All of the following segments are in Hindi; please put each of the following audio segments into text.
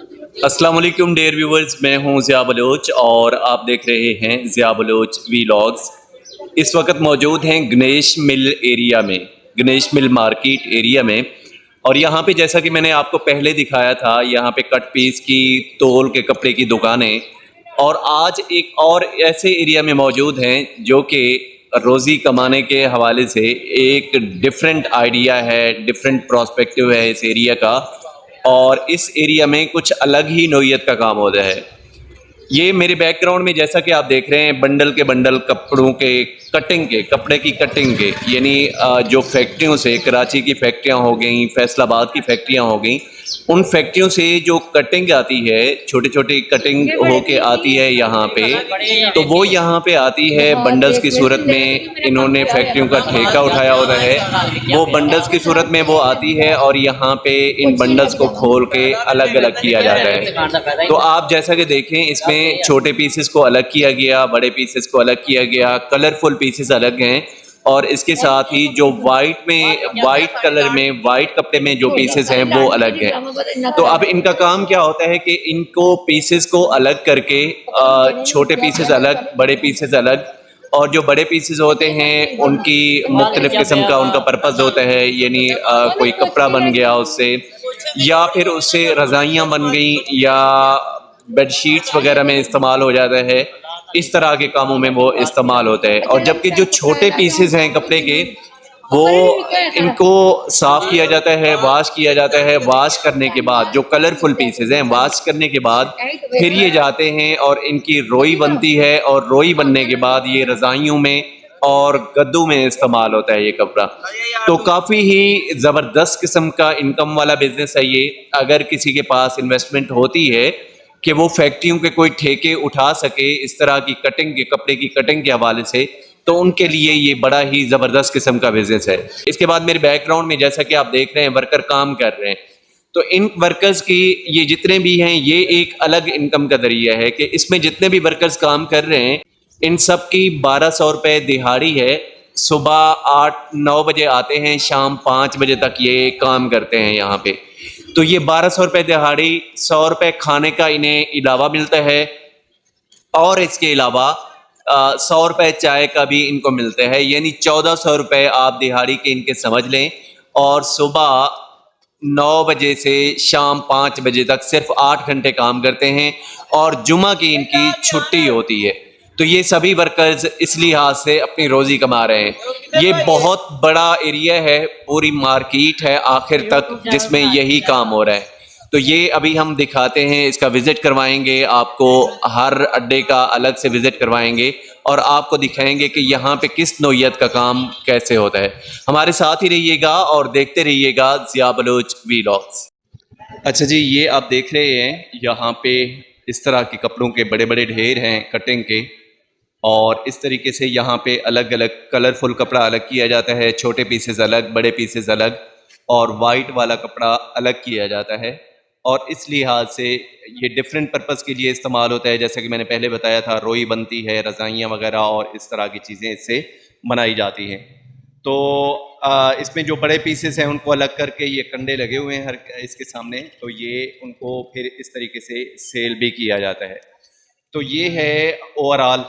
अस्सलाम वालेकुम डियर व्यूवर्स, मैं हूं ज़िया बलोच और आप देख रहे हैं ज़िया बलोच वीलॉग्स। इस वक्त मौजूद हैं गणेश मिल एरिया में, गणेश मिल मार्केट एरिया में। और यहाँ पे जैसा कि मैंने आपको पहले दिखाया था, यहाँ पे कट पीस की, तोल के कपड़े की दुकानें। और आज एक और ऐसे एरिया में मौजूद हैं जो कि रोज़ी कमाने के हवाले से एक डिफरेंट आइडिया है, डिफरेंट प्रोस्पेक्टिव है इस एरिया का। और इस एरिया में कुछ अलग ही नोयत का काम होता है। ये मेरे बैकग्राउंड में जैसा कि आप देख रहे हैं, बंडल के बंडल कपड़ों के, कटिंग के, कपड़े की कटिंग के, यानी जो फैक्ट्रियों से, कराची की फैक्ट्रियां हो गई, फैसलाबाद की फैक्ट्रियां हो गई, उन फैक्ट्रियों से जो कटिंग आती है, छोटी छोटी कटिंग होके आती है यहाँ पे। तो वो यहाँ पे आती है बंडल्स की सूरत में। इन्होंने फैक्ट्रियों का ठेका उठाया होता है, वो बंडल्स की सूरत में वो आती है और यहाँ पे इन बंडल्स को खोल के अलग अलग किया जाता है। तो आप जैसा कि देखें, इसमें छोटे पीसेस को अलग किया गया, बड़े पीसेस को अलग किया गया, कलरफुल पीसेस अलग हैं। और इसके साथ ही जो वाइट कलर में, वाइट कपड़े में जो पीसेस हैं वो अलग हैं। तो अब इनका काम क्या होता है कि इनको पीसेस को अलग करके, छोटे पीसेस अलग, बड़े पीसेस अलग। और जो बड़े पीसेस होते हैं उनकी मुख्तलिफ किस्म का उनका पर्पज़ होता है, यानी कोई कपड़ा बन गया उससे, या फिर उससे रज़ाइयाँ बन गई, या बेडशीट्स वगैरह में इस्तेमाल हो जाता है। इस तरह के कामों में वो इस्तेमाल होता है। और जबकि जो छोटे पीसेस हैं कपड़े के, वो इनको साफ़ किया जाता है, वॉश किया जाता है। वॉश करने के बाद जो कलरफुल पीसेस हैं, वॉश करने के बाद फिर ये जाते हैं और इनकी रोई बनती है। और रोई बनने के बाद ये रज़ाइयों में और गद्दों में इस्तेमाल होता है ये कपड़ा। तो काफ़ी ही ज़बरदस्त किस्म का इनकम वाला बिज़नेस है ये। अगर किसी के पास इन्वेस्टमेंट होती है कि वो फैक्ट्रियों के कोई ठेके उठा सके इस तरह की कटिंग के, कपड़े की कटिंग के हवाले से, तो उनके लिए ये बड़ा ही ज़बरदस्त किस्म का बिज़नेस है। इसके बाद मेरे बैकग्राउंड में जैसा कि आप देख रहे हैं, वर्कर काम कर रहे हैं। तो इन वर्कर्स की, ये जितने भी हैं, ये एक अलग इनकम का ज़रिया है कि इसमें जितने भी वर्कर्स काम कर रहे हैं, इन सब की 1200 रुपये दिहाड़ी है। सुबह 8-9 बजे आते हैं, शाम 5 बजे तक ये काम करते हैं यहाँ पे। तो ये 1200 रुपये दिहाड़ी, 100 रुपये खाने का इन्हें इलावा मिलता है। और इसके अलावा 100 रुपये चाय का भी इनको मिलता है, यानी 1400 रुपये आप दिहाड़ी के इनके समझ लें। और सुबह 9 बजे से शाम 5 बजे तक सिर्फ 8 घंटे काम करते हैं और जुमा की इनकी छुट्टी होती है। तो ये सभी वर्कर्स इस लिहाज से अपनी रोज़ी कमा रहे हैं। ये बहुत बड़ा एरिया है, पूरी मार्केट है आखिर तक जिसमें यही काम हो रहा है। तो ये अभी हम दिखाते हैं, इसका विज़िट करवाएंगे आपको, हर अड्डे का अलग से विज़िट करवाएंगे और आपको दिखाएंगे कि यहाँ पे किस नौइयत का काम कैसे होता है। हमारे साथ ही रहिएगा और देखते रहिएगा ज़िया बलोच वीलॉग्स। अच्छा जी, ये आप देख रहे हैं यहाँ पे इस तरह के कपड़ों के बड़े बड़े ढेर हैं कटिंग के। और इस तरीके से यहाँ पे अलग अलग कलरफुल कपड़ा अलग किया जाता है, छोटे पीसेस अलग, बड़े पीसेस अलग, और वाइट वाला कपड़ा अलग किया जाता है। और इस लिहाज से ये डिफरेंट पर्पस के लिए इस्तेमाल होता है। जैसे कि मैंने पहले बताया था, रोई बनती है, रज़ाइयाँ वगैरह और इस तरह की चीज़ें इससे बनाई जाती हैं। तो इसमें जो बड़े पीसेस हैं उनको अलग करके, ये कंडे लगे हुए हैं हर इसके सामने, तो ये उनको फिर इस तरीके से सेल भी किया जाता है। तो ये है ओवरऑल।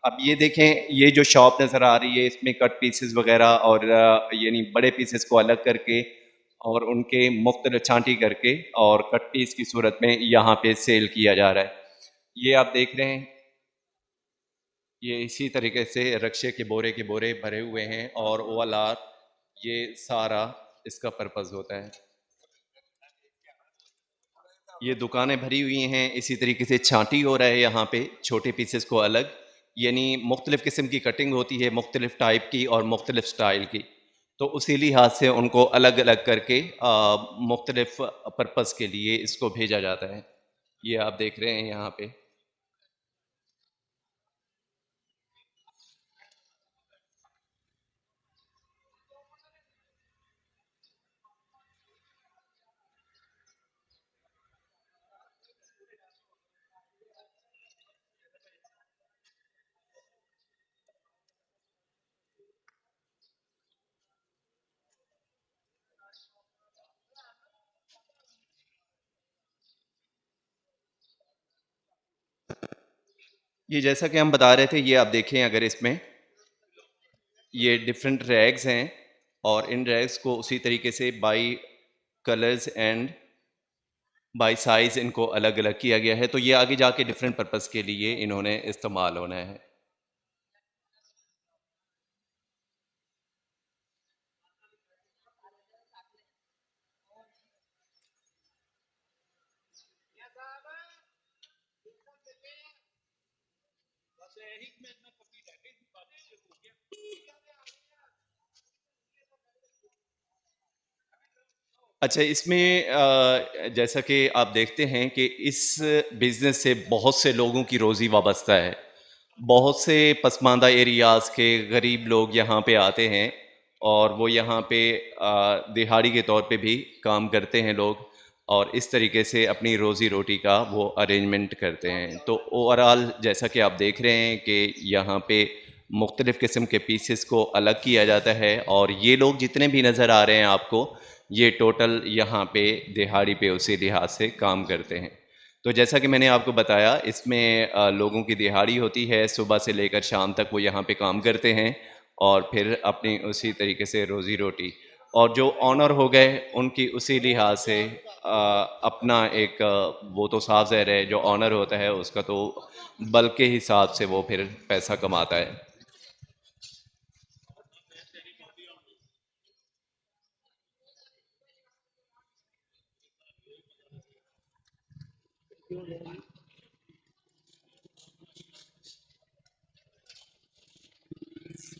अब ये देखें, ये जो शॉप नज़र आ रही है, इसमें कट पीसेस वगैरह और यानी बड़े पीसेस को अलग करके और उनके मुख्तलिफ छांटी करके और कट पीस की सूरत में यहाँ पे सेल किया जा रहा है। ये आप देख रहे हैं, ये इसी तरीके से रक्शे के बोरे भरे हुए हैं और ओवरऑल ये सारा इसका पर्पज़ होता है। ये दुकानें भरी हुई हैं, इसी तरीके से छांटी हो रहा है यहाँ पे, छोटे पीसेस को अलग, यानी मुख्तलिफ़ किस्म की कटिंग होती है, मुख्तलिफ़ टाइप की और मुख्तलिफ़ स्टाइल की। तो उसी लिहाज से उनको अलग अलग करके मुख्तलिफ़ पर्पज़ के लिए इसको भेजा जाता है। ये आप देख रहे हैं यहाँ पे। ये जैसा कि हम बता रहे थे, ये आप देखें अगर इसमें, ये डिफरेंट रैग्स हैं और इन रैग्स को उसी तरीके से by colours and by size इनको अलग अलग किया गया है, तो ये आगे जाके डिफरेंट पर्पस के लिए इन्होंने इस्तेमाल होना है। अच्छा, इसमें जैसा कि आप देखते हैं कि इस बिज़नेस से बहुत से लोगों की रोज़ी वाबस्ता है। बहुत से पसमानदा एरियाज़ के गरीब लोग यहाँ पे आते हैं और वो यहाँ पे दिहाड़ी के तौर पे भी काम करते हैं लोग और इस तरीके से अपनी रोज़ी-रोटी का वो अरेंजमेंट करते हैं। तो ओवरऑल जैसा कि आप देख रहे हैं कि यहाँ पे मुख्तलिफ़ किस्म के पीसेस को अलग किया जाता है और ये लोग जितने भी नज़र आ रहे हैं आपको, ये टोटल यहाँ पे दिहाड़ी पे उसी लिहाज से काम करते हैं। तो जैसा कि मैंने आपको बताया, इसमें लोगों की दिहाड़ी होती है, सुबह से लेकर शाम तक वो यहाँ पे काम करते हैं और फिर अपनी उसी तरीके से रोज़ी-रोटी, और जो ओनर हो गए उनकी उसी लिहाज से अपना एक वो तो साफ ज़ाहिर है, जो ओनर होता है उसका तो बल्क के हिसाब से वो फिर पैसा कमाता है।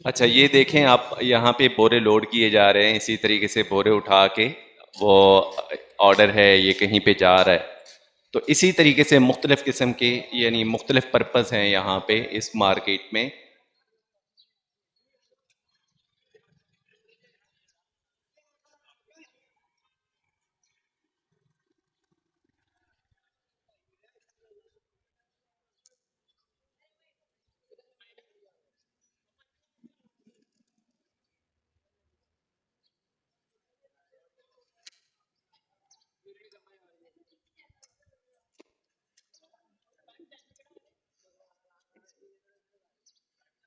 अच्छा, ये देखें आप, यहाँ पे बोरे लोड किए जा रहे हैं, इसी तरीके से बोरे उठा के वो ऑर्डर है ये कहीं पे जा रहा है। तो इसी तरीके से मुख्तलिफ़ किस्म के यानी मुख्तलिफ़ पर्पज़ हैं यहाँ पे इस मार्केट में।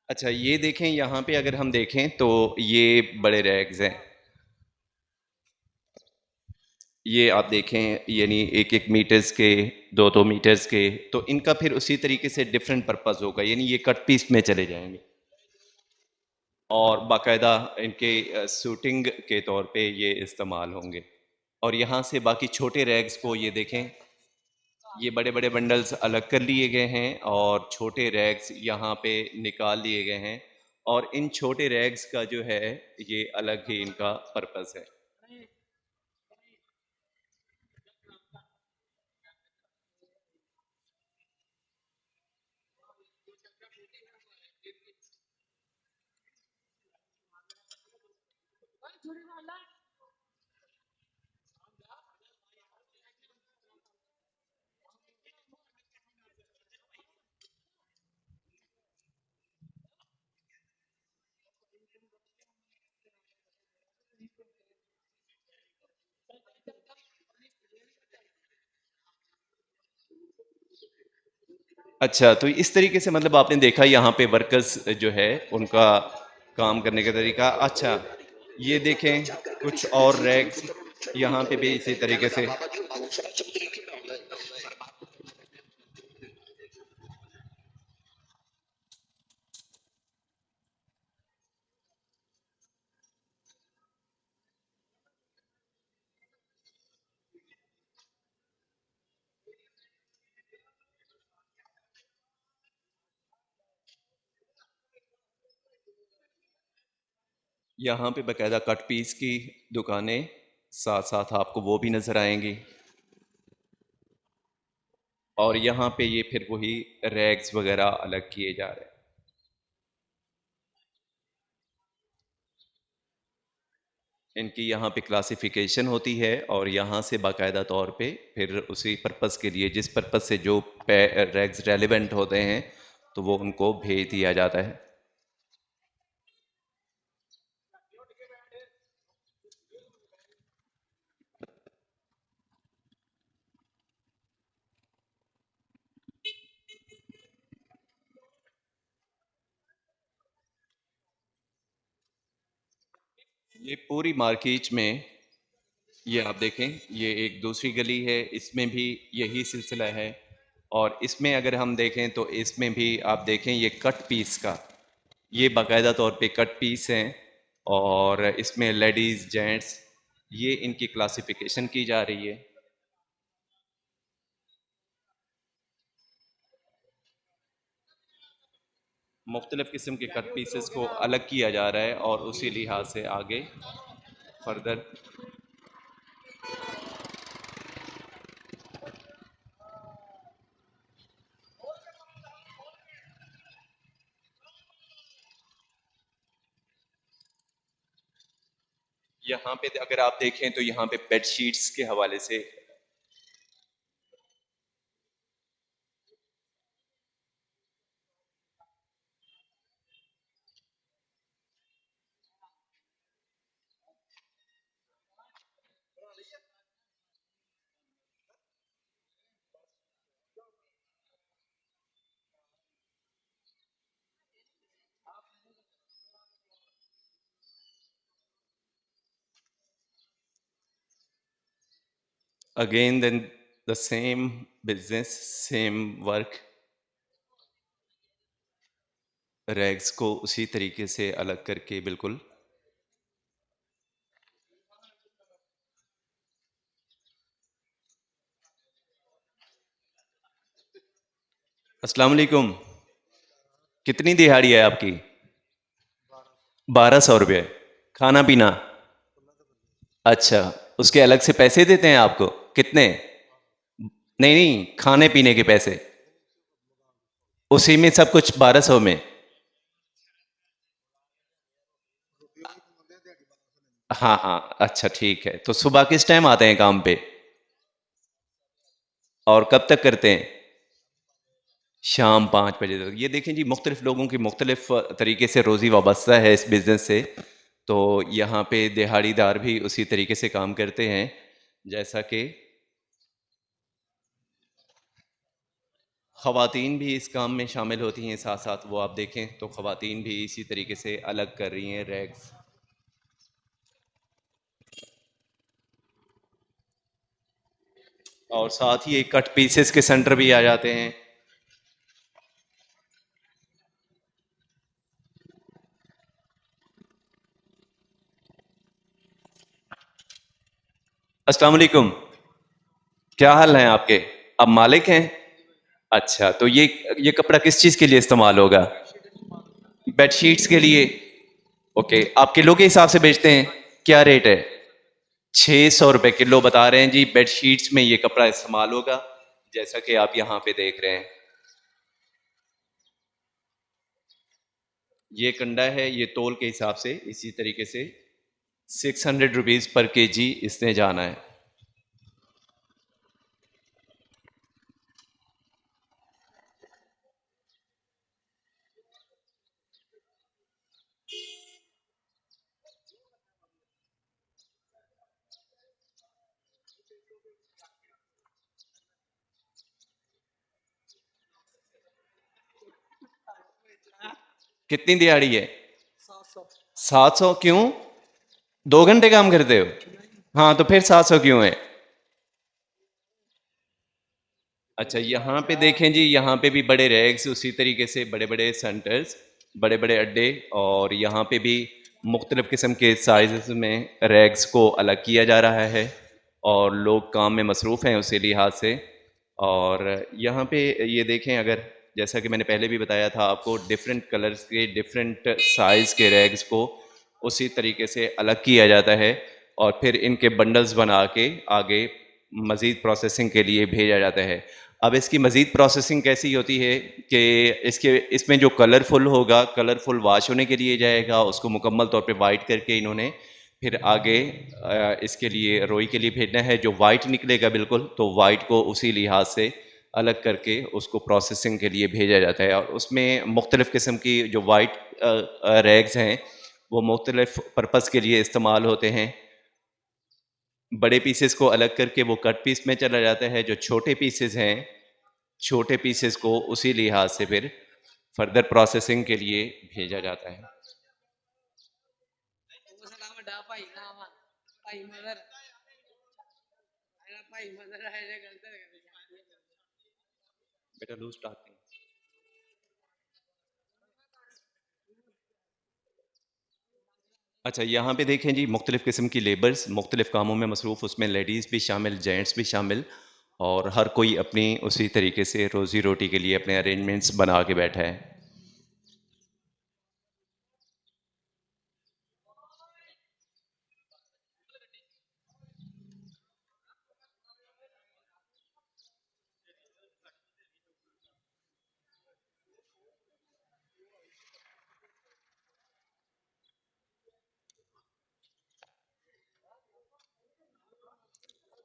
अच्छा, ये देखें यहाँ पे अगर हम देखें तो ये बड़े रैग्स हैं। ये आप देखें यानी एक एक मीटर्स के, दो दो मीटर्स के, तो इनका फिर उसी तरीके से डिफरेंट पर्पस होगा, यानी ये कट पीस में चले जाएंगे और बाकायदा इनके शूटिंग के तौर पे ये इस्तेमाल होंगे। और यहाँ से बाकी छोटे रैग्स को ये देखें, ये बड़े बड़े बंडल्स अलग कर लिए गए हैं और छोटे रैग्स यहाँ पे निकाल लिए गए हैं और इन छोटे रैग्स का जो है ये अलग ही इनका पर्पस है। अच्छा, तो इस तरीके से मतलब आपने देखा यहाँ पे वर्कर्स जो है उनका काम करने का तरीका। अच्छा, ये देखें कुछ और रैक्स यहाँ पे भी इसी तरीके से। यहाँ पे बाकायदा कट पीस की दुकानें साथ साथ आपको वो भी नज़र आएंगी और यहाँ पे ये फिर वही रैग्स वगैरह अलग किए जा रहे हैं। इनकी यहाँ पे क्लासिफिकेशन होती है और यहाँ से बाकायदा तौर पे फिर उसी पर्पस के लिए जिस पर्पस से जो रैग्स रेलिवेंट होते हैं तो वो उनको भेज दिया जाता है। ये पूरी मार्केट में ये आप देखें, ये एक दूसरी गली है, इसमें भी यही सिलसिला है। और इसमें अगर हम देखें तो इसमें भी आप देखें ये कट पीस का, ये बाकायदा तौर पे कट पीस हैं। और इसमें लेडीज़ जेंट्स ये इनकी क्लासिफिकेशन की जा रही है। मुख्तलिफ़ किस्म के कट पीसेस को अलग किया जा रहा है और उसी लिहाज से आगे फर्दर यहाँ पे अगर आप देखें तो यहाँ पे बेड शीट्स के हवाले से again then the same business same work, rags को उसी तरीके से अलग करके बिल्कुल। अस्सलाम वालेकुम, कितनी दिहाड़ी है आपकी? 1200 रुपये। खाना पीना? अच्छा, उसके अलग से पैसे देते हैं आपको? कितने? नहीं नहीं, खाने पीने के पैसे उसी में सब कुछ 1200 में? हाँ हाँ, अच्छा ठीक है। तो सुबह किस टाइम आते हैं काम पे और कब तक करते हैं? शाम 5 बजे तक। ये देखें जी, मुख्तलिफ लोगों की मुख्तलिफ तरीके से रोज़ी वाबस्ता है इस बिज़नेस से। तो यहाँ पे दिहाड़ीदार भी उसी तरीके से काम करते हैं, जैसा कि ख़वातीन भी इस काम में शामिल होती हैं। साथ साथ वो आप देखें तो ख़वातीन भी इसी तरीके से अलग कर रही हैं रैग्स। और साथ ही एक कट पीसेस के सेंटर भी आ जाते हैं। अस्सलाम वालेकुम, क्या हाल हैं आपके? आप मालिक हैं? अच्छा, तो ये कपड़ा किस चीज़ के लिए इस्तेमाल होगा? बेडशीट्स के लिए। ओके, आप किलो के हिसाब से बेचते हैं? क्या रेट है? 600 रुपये किलो बता रहे हैं जी। बेडशीट्स में ये कपड़ा इस्तेमाल होगा, जैसा कि आप यहाँ पे देख रहे हैं। ये कंडा है, ये तोल के हिसाब से इसी तरीके से 600 रुपीज़ पर केजी इसने जाना है। कितनी दिहाड़ी है? 700? क्यों? 2 घंटे काम करते हो? हाँ, तो फिर 700 क्यों है? अच्छा, यहाँ पे देखें जी, यहाँ पे भी बड़े रैग्स उसी तरीके से, बड़े बड़े सेंटर्स, बड़े बड़े अड्डे। और यहाँ पे भी मुख्तलिफ़ किस्म के साइज़ में रैग्स को अलग किया जा रहा है और लोग काम में मसरूफ़ हैं उसी लिहाज से। और यहाँ पे ये देखें, अगर जैसा कि मैंने पहले भी बताया था आपको, डिफरेंट कलर्स के डिफरेंट साइज़ के रैग्स को उसी तरीके से अलग किया जाता है और फिर इनके बंडल्स बना के आगे मज़ीद प्रोसेसिंग के लिए भेजा जाता है। अब इसकी मज़ीद प्रोसेसिंग कैसी होती है कि इसमें जो कलरफुल होगा, कलरफुल वाश होने के लिए जाएगा, उसको मुकम्मल तौर पे वाइट करके इन्होंने फिर आगे इसके लिए रोई के लिए भेजना है। जो वाइट निकलेगा बिल्कुल, तो वाइट को उसी लिहाज से अलग करके उसको प्रोसेसिंग के लिए भेजा जाता है। और उसमें मुख्तलिफ़ किस्म की जो वाइट रैग्स हैं, वो मुख्तलिफ़ पर्पज़ के लिए इस्तेमाल होते हैं। बड़े पीसेस को अलग करके वो कट पीस में चला जाता है। जो छोटे पीसेस हैं, छोटे पीसेस को उसी लिहाज से फिर फर्दर प्रोसेसिंग के लिए भेजा जाता है। बेटा लूज स्टार्ट। अच्छा, यहाँ पे देखें जी मुख्तलिफ़ किस्म की लेबर्स मुख्तलिफ़ कामों में मसरूफ़, उसमें लेडीज़ भी शामिल, जेंट्स भी शामिल, और हर कोई अपनी उसी तरीके से रोज़ी रोटी के लिए अपने अरेंजमेंट्स बना के बैठा है।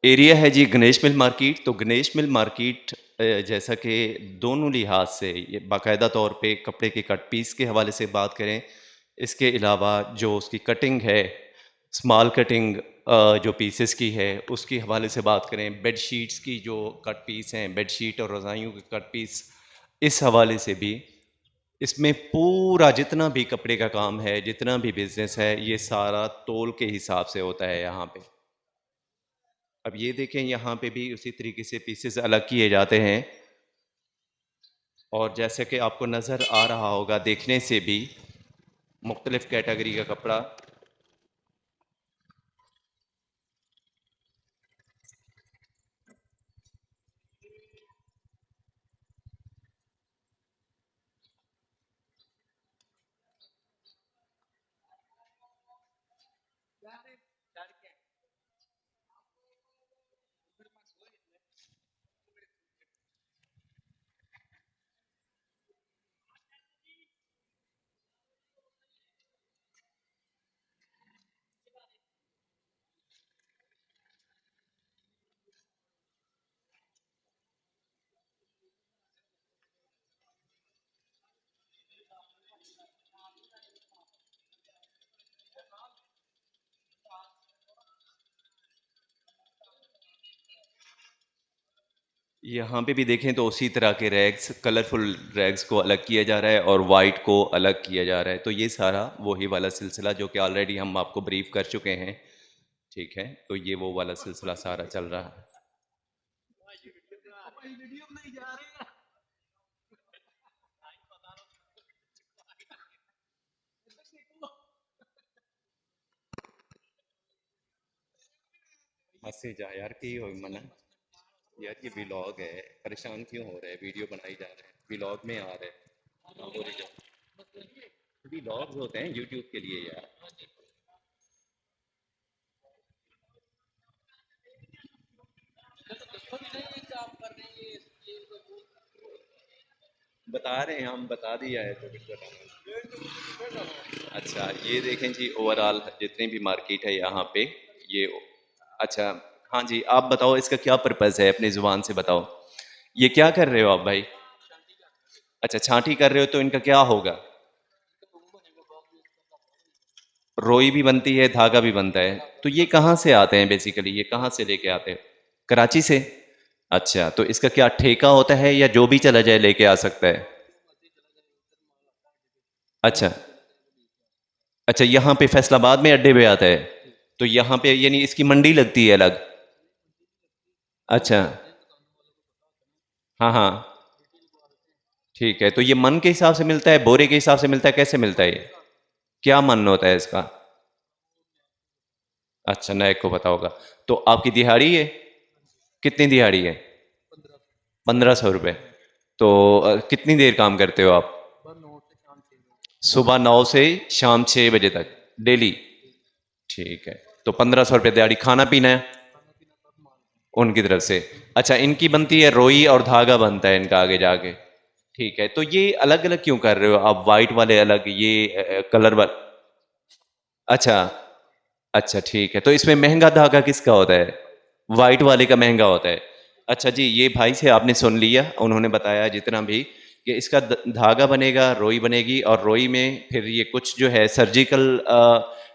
एरिया है जी गणेश मिल मार्केट। तो गणेश मिल मार्केट जैसा कि दोनों लिहाज से ये बाकायदा तौर पे कपड़े के कट पीस के हवाले से बात करें, इसके अलावा जो उसकी कटिंग है, स्मॉल कटिंग जो पीसेस की है उसके हवाले से बात करें, बेड शीट्स की जो कट पीस हैं, बेड शीट और रज़ाइयों के कट पीस, इस हवाले से भी इसमें पूरा जितना भी कपड़े का काम है, जितना भी बिज़नेस है, ये सारा तोल के हिसाब से होता है यहाँ पे। अब ये देखें यहाँ पे भी उसी तरीके से पीसेस अलग किए जाते हैं, और जैसे कि आपको नज़र आ रहा होगा देखने से भी मुख्तलिफ़ कैटेगरी का कपड़ा। यहाँ पे भी देखें तो उसी तरह के रैग्स, कलरफुल रैग्स को अलग किया जा रहा है और वाइट को अलग किया जा रहा है। तो ये सारा वही वाला सिलसिला जो कि ऑलरेडी हम आपको ब्रीफ कर चुके हैं, ठीक है। तो ये वो वाला सिलसिला सारा चल रहा है। हंसे जा यार, की हो मना यार, ये व्लॉग है, परेशान क्यों हो रहा है? वीडियो बनाई जा रहा है, व्लॉग में आ रहा है। हाँ, बोले जाओ। व्लॉग्स होते हैं यूट्यूब के लिए यार। बता रहे हैं हम, बता दिया है तो कुछ बताना। अच्छा, ये देखें जी ओवरऑल जितनी भी मार्केट है यहाँ पे, ये, अच्छा, हाँ जी, आप बताओ इसका क्या पर्पज़ है, अपनी ज़ुबान से बताओ। ये क्या कर रहे हो आप भाई? अच्छा, छांटी कर रहे हो, तो इनका क्या होगा? रोई भी बनती है, धागा भी बनता है। तो ये कहाँ से आते हैं बेसिकली, ये कहाँ से लेके आते हैं? कराची से? अच्छा, तो इसका क्या ठेका होता है या जो भी चला जाए लेके आ सकता है? अच्छा। अच्छा, यहाँ पे फैसलाबाद में अड्डे पे आता है? तो यहाँ पे यानी इसकी मंडी लगती है अलग? अच्छा। हाँ हाँ। ठीक है, तो ये मन के हिसाब से मिलता है, बोरे के हिसाब से मिलता है, कैसे मिलता है ये? क्या मन होता है इसका? अच्छा, नायक को पता होगा। तो आपकी दिहाड़ी है? कितनी दिहाड़ी है? 1500 रुपये। तो कितनी देर काम करते हो आप? सुबह 9 से शाम 6 बजे तक डेली? ठीक है। तो 1500 रुपये दिहाड़ी, खाना पीना है उनकी तरफ से? अच्छा, इनकी बनती है रोई और धागा बनता है इनका आगे जाके। ठीक है, तो ये अलग अलग क्यों कर रहे हो आप? वाइट वाले अलग, ये कलर वाले? अच्छा। अच्छा ठीक है, तो इसमें महंगा धागा किसका होता है? वाइट वाले का महंगा होता है। अच्छा जी, ये भाई से आपने सुन लिया, उन्होंने बताया जितना भी कि इसका धागा बनेगा, रोई बनेगी, और रोई में फिर ये कुछ जो है सर्जिकल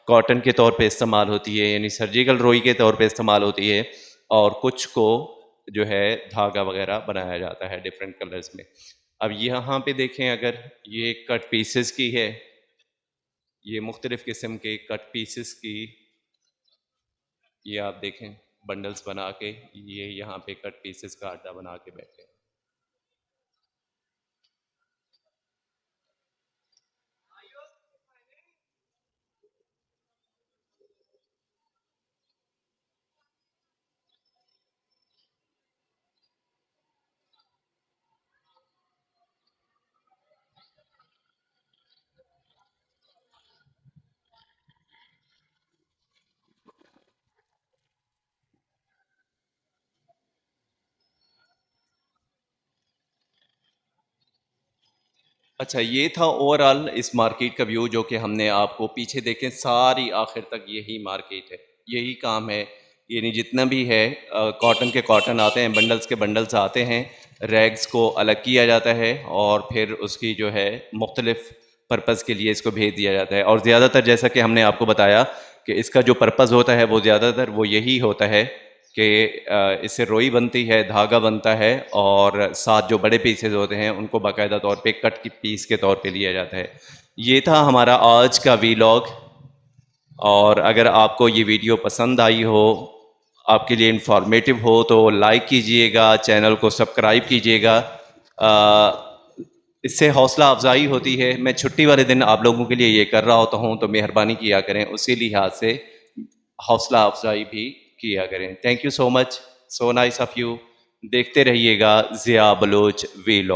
कॉटन के तौर पे इस्तेमाल होती है, यानी सर्जिकल रोई के तौर पे इस्तेमाल होती है, और कुछ को जो है धागा वगैरह बनाया जाता है डिफरेंट कलर्स में। अब यहाँ पे देखें, अगर ये कट पीसेस की है, ये मुख्तलिफ़ किस्म के कट पीसेस की ये आप देखें बंडल्स बना के, ये यहाँ पे कट पीसेस का आटा बना के बैठे हैं। अच्छा, ये था ओवरऑल इस मार्केट का व्यू जो कि हमने आपको पीछे देखें सारी आखिर तक यही मार्केट है, यही काम है। यानी जितना भी है कॉटन के कॉटन आते हैं, बंडल्स के बंडल्स आते हैं, रैग्स को अलग किया जाता है और फिर उसकी जो है मुख्तलिफ पर्पज़ के लिए इसको भेज दिया जाता है। और ज़्यादातर जैसा कि हमने आपको बताया कि इसका जो पर्पज़ होता है वो ज़्यादातर वो यही होता है कि इससे रोई बनती है, धागा बनता है और साथ जो बड़े पीसेज होते हैं उनको बाकायदा तौर पे कट की पीस के तौर पे लिया जाता है। ये था हमारा आज का वीलॉग। और अगर आपको ये वीडियो पसंद आई हो, आपके लिए इंफॉर्मेटिव हो, तो लाइक कीजिएगा, चैनल को सब्सक्राइब कीजिएगा। इससे हौसला अफजाई होती है। मैं छुट्टी वाले दिन आप लोगों के लिए ये कर रहा होता हूँ, तो मेहरबानी किया करें, उसी लिहाज से हौसला अफजाई भी किया करें। Thank you so much, so nice of you. देखते रहिएगा ज़िया बलोच वीलॉग।